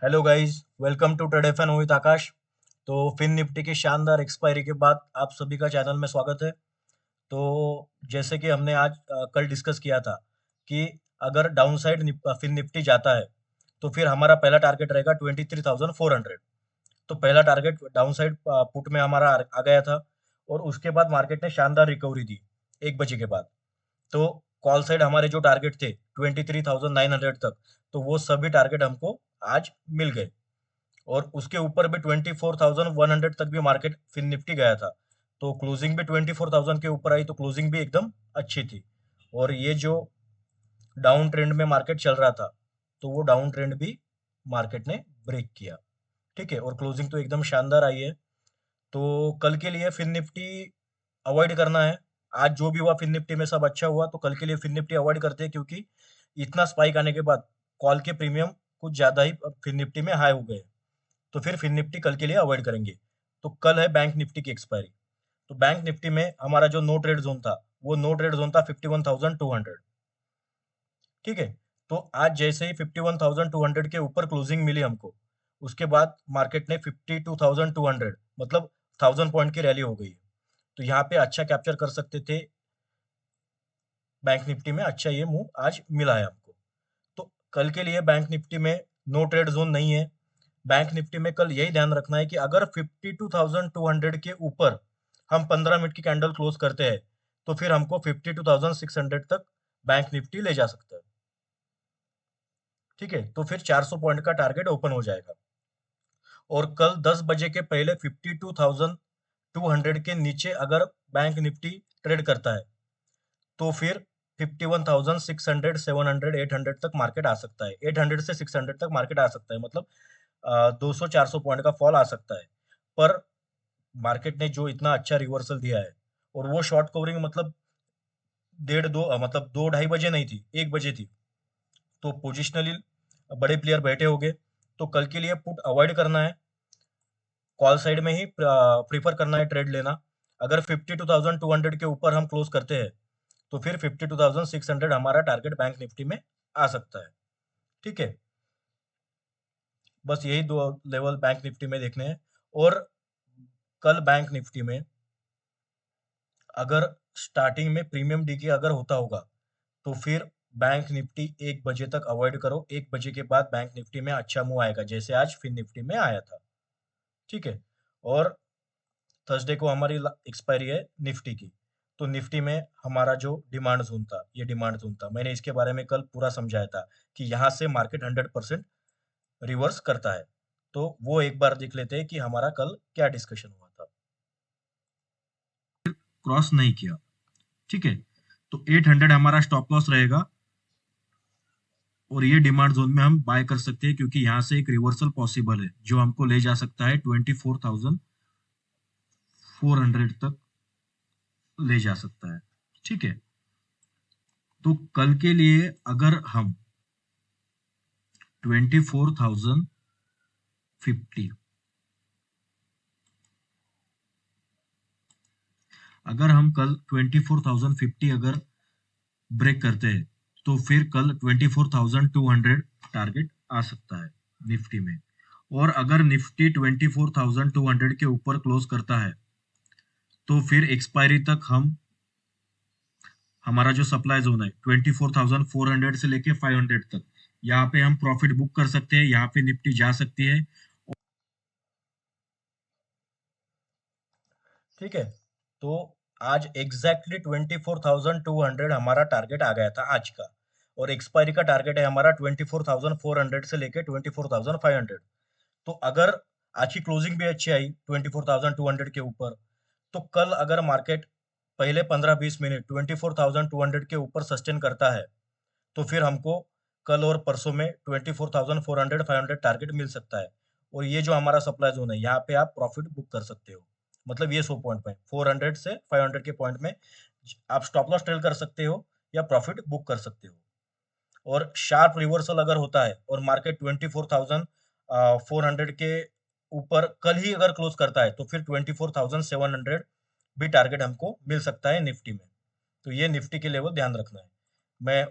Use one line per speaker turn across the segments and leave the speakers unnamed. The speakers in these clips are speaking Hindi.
Hello guys, welcome to trade FN with Akash. तो फिन निफ्टी की शानदार एक्सपायरी के बाद आप सभी का चैनल में स्वागत है। तो जैसे कि हमने आज कल डिस्कस किया था कि अगर डाउन साइड फिन निफ्टी जाता है तो फिर हमारा पहला टारगेट रहेगा 23,400। तो पहला टारगेट डाउन साइड पुट में हमारा आ गया था और उसके बाद मार्केट ने शानदार रिकवरी दी 1 बजे के बाद। तो कॉल साइड हमारे जो टारगेट थे 23,900 तक, तो वो सभी टारगेट हमको आज मिल गए। और उसके ऊपर भी 24,100 तक भी मार्केट फिर निफ्टी गया था। तो क्लोजिंग भी 24,000 के ऊपर आई, तो क्लोजिंग भी एकदम अच्छी थी। और ये जो डाउन ट्रेंड में मार्केट चल रहा था, तो वो डाउन ट्रेंड भी मार्केट ने ब्रेक किया। ठीक है, और क्लोजिंग तो एकदम शानदार आई है। तो कल के लिए फिन निफ्टी अवॉइड करना है। आज जो भी हुआ फिन निफ्टी में सब अच्छा हुआ, तो कल के लिए फिन निफ्टी अवॉइड करते हैं, क्योंकि इतना स्पाइक आने के बाद कॉल के प्रीमियम कुछ ज्यादा ही फिन निफ्टी में हाई हो गए। तो फिर फिन निफ्टी कल के लिए अवॉइड करेंगे। तो कल है बैंक निफ्टी की एक्सपायरी। तो बैंक निफ्टी में हमारा जो नो ट्रेड जोन था, वो नो ट्रेड जोन था 51,200। ठीक है। तो आज जैसे ही 51,200 के ऊपर क्लोजिंग मिली हमको, उसके बाद मार्केट ने 52,200, मतलब 1,000 पॉइंट की रैली हो गई। तो यहाँ पे अच्छा कैप्चर कर सकते थे। बैंक निफ्टी में अच्छा ये मूव आज मिला है हमको। तो कल के लिए बैंक निफ्टी में नो ट्रेड जोन नहीं है। बैंक निफ्टी में कल यही ध्यान रखना है कि अगर 52,200 के ऊपर हम 15 मिनट की कैंडल क्लोज करते हैं, तो फिर हमको 52,600 तक बैंक निफ्टी ले जा सकता है। ठीक है, तो फिर 400 पॉइंट का टारगेट ओपन हो जाएगा। और कल 10 बजे के पहले 52,200 के नीचे अगर बैंक निफ्टी ट्रेड करता है, तो फिर 51,600, 700, 800 तक मार्केट आ सकता है। 800 से 600 तक मार्केट आ सकता है, मतलब 200-400 पॉइंट का फॉल आ सकता है। पर मार्केट ने जो इतना अच्छा रिवर्सल दिया है, और वो शॉर्ट कवरिंग मतलब डेढ़ दो मतलब 2-2:30 बजे नहीं थी, 1 बजे थी। तो पोजिशनली बड़े प्लेयर बैठे होंगे। तो कल के लिए पुट अवॉइड करना है, कॉल साइड में ही प्रीफर करना है ट्रेड लेना। अगर 52,200 के ऊपर हम क्लोज करते हैं, तो फिर 52,600 हमारा टारगेट बैंक निफ्टी में आ सकता है। ठीक है, बस यही दो लेवल बैंक निफ्टी में देखने हैं। और कल बैंक निफ्टी में अगर स्टार्टिंग में प्रीमियम डी के अगर होता होगा, तो फिर बैंक निफ्टी 1 बजे तक अवॉइड करो। 1 बजे के बाद बैंक निफ्टी में अच्छा मूव आएगा, जैसे आज फिन निफ्टी में आया था। ठीक है। और थर्सडे को हमारी एक्सपायरी है निफ्टी की। तो निफ्टी में हमारा जो डिमांड जोन था, ये डिमांड जोन था, मैंने इसके बारे में कल पूरा समझाया था कि यहाँ से मार्केट 100% रिवर्स करता है। तो वो एक बार देख लेते हैं कि हमारा कल क्या डिस्कशन हुआ था। क्रॉस नहीं किया। ठीक है, तो 800 हमारा स्टॉप लॉस रहेगा। और ये डिमांड जोन में हम बाय कर सकते हैं, क्योंकि यहाँ से एक रिवर्सल पॉसिबल है जो हमको ले जा सकता है 24,400 तक ले जा सकता है। ठीक है। तो कल के लिए अगर हम 24,050, अगर हम कल 24,050 अगर ब्रेक करते हैं, तो फिर कल 24,200 टारगेट आ सकता है निफ्टी में। और अगर निफ्टी 24,200 के ऊपर क्लोज करता है, तो फिर एक्सपायरी तक हम हमारा जो सप्लाई जोन है 24,400 से लेके 500 तक, यहाँ पे हम प्रॉफिट बुक कर सकते हैं। यहाँ पे निफ्टी जा सकती है। ठीक है। तो आज एग्जैक्टली 24,200 हमारा टारगेट आ गया था आज का। और एक्सपायरी का टारगेट है हमारा 24,400 से लेके 24,500। तो अगर आज की क्लोजिंग भी अच्छी आई 24,200 के ऊपर, तो कल अगर मार्केट पहले 15-20 मिनट 24,200 के ऊपर सस्टेन करता है, तो फिर हमको कल और परसों में 24,400, 500 टारगेट मिल सकता है। और ये जो हमारा सप्लाई जोन है, यहाँ पे आप प्रॉफिट बुक कर सकते हो। मतलब ये 100 पॉइंट में 400 से 500 के पॉइंट में आप स्टॉप लॉस ट्रेल कर सकते हो या प्रॉफिट बुक कर सकते हो। और शार्प रिवर्सल अगर होता है और मार्केट 24,400 के ऊपर कल ही अगर क्लोज करता है, तो फिर 24,700 भी टारगेट हमको मिल सकता है निफ्टी में। तो ये निफ्टी के लेवल ध्यान रखना है। मैं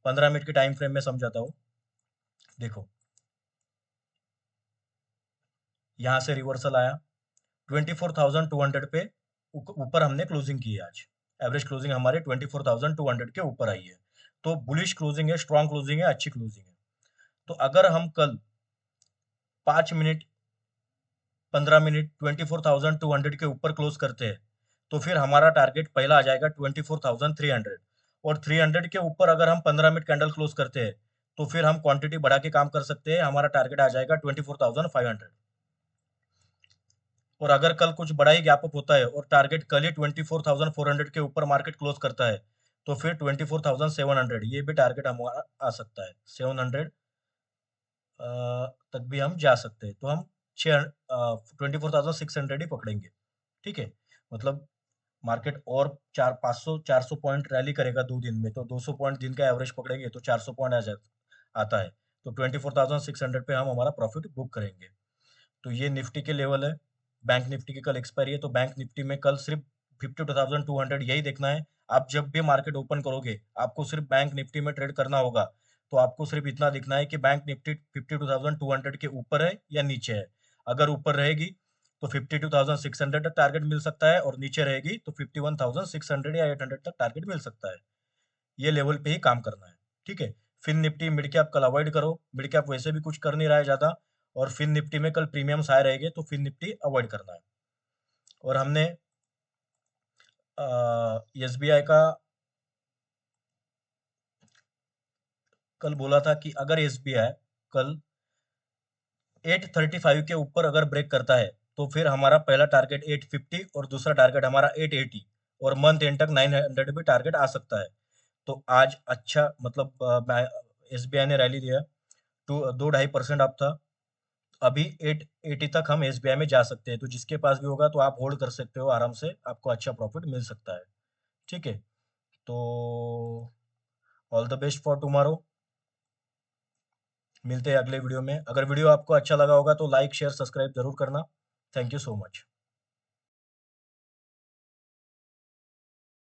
15 मिनट के टाइम फ्रेम में समझाता हूँ। देखो, यहाँ से रिवर्सल आया, 24,200 पे ऊपर हमने क्लोजिंग की है आज। एवरेज क्लोजिंग हमारे 24,200 के ऊपर आई है। तो बुलिश क्लोजिंग है, स्ट्रॉन्ग क्लोजिंग है, अच्छी क्लोजिंग है। तो अगर हम कल 5 मिनट 15 मिनट 24,200 के ऊपर क्लोज करते हैं, तो फिर हमारा टारगेट पहला आ जाएगा 24,300, और 300 के ऊपर अगर हम 15 मिनट कैंडल क्लोज करते हैं, तो फिर हम क्वांटिटी बढ़ा के काम कर सकते हैं, हमारा टारगेट आ जाएगा 24,500। और अगर कल कुछ बड़ा ही गैप अप होता है और टारगेट कल ही 24,400 के ऊपर मार्केट क्लोज करता है, तो फिर 24,700 ये भी टारगेट हमारा आ सकता है। 700 तक भी हम जा सकते हैं। तो हम 24,600 ही पकड़ेंगे। ठीक है, मतलब मार्केट और 400 पॉइंट रैली करेगा 2 दिन में, तो 200 पॉइंट दिन का एवरेज पकड़ेंगे तो 400 पॉइंट आता है। तो 24,600 पे हम हमारा प्रॉफिट बुक करेंगे। तो ये निफ्टी के लेवल है। बैंक निफ्टी की कल एक्सपायरी है, तो बैंक निफ्टी में कल सिर्फ 52,200 यही देखना है। आप जब भी मार्केट ओपन करोगे, आपको सिर्फ बैंक निफ्टी में ट्रेड करना होगा। तो आपको सिर्फ इतना देखना है कि बैंक निफ्टी 52,200 के ऊपर है या नीचे है। अगर ऊपर रहेगी तो 52,600 तक टारगेट मिल सकता है, और नीचे रहेगी तो 51,600 या 800 तक टारगेट मिल सकता है। ये लेवल पे ही काम करना है। ठीक है, फिन निफ्टी मिड कैप कल अवॉइड करो, मिड कैप वैसे भी कुछ कर नहीं रहा है ज्यादा, और फिन निफ्टी में कल प्रीमियम्स आए रहेंगे, तो फिन निफ्टी अवॉइड करना है। और हमने एसबीआई का कल बोला था कि अगर एसबीआई कल 835 के ऊपर अगर ब्रेक करता है, तो फिर हमारा पहला टारगेट 850 और दूसरा टारगेट हमारा 880, और मंथ एंड तक 900 भी टारगेट आ सकता है। तो आज अच्छा मतलब एसबीआई ने रैली दिया, 2-2.5% अप था। अभी 880 तक हम एसबीआई में जा सकते हैं, तो जिसके पास भी होगा तो आप होल्ड कर सकते हो आराम से, आपको अच्छा प्रॉफिट मिल सकता है। ठीक है, तो all the best for tomorrow. मिलते हैं अगले वीडियो में। अगर वीडियो आपको अच्छा लगा होगा तो लाइक शेयर सब्सक्राइब जरूर करना। Thank you so much.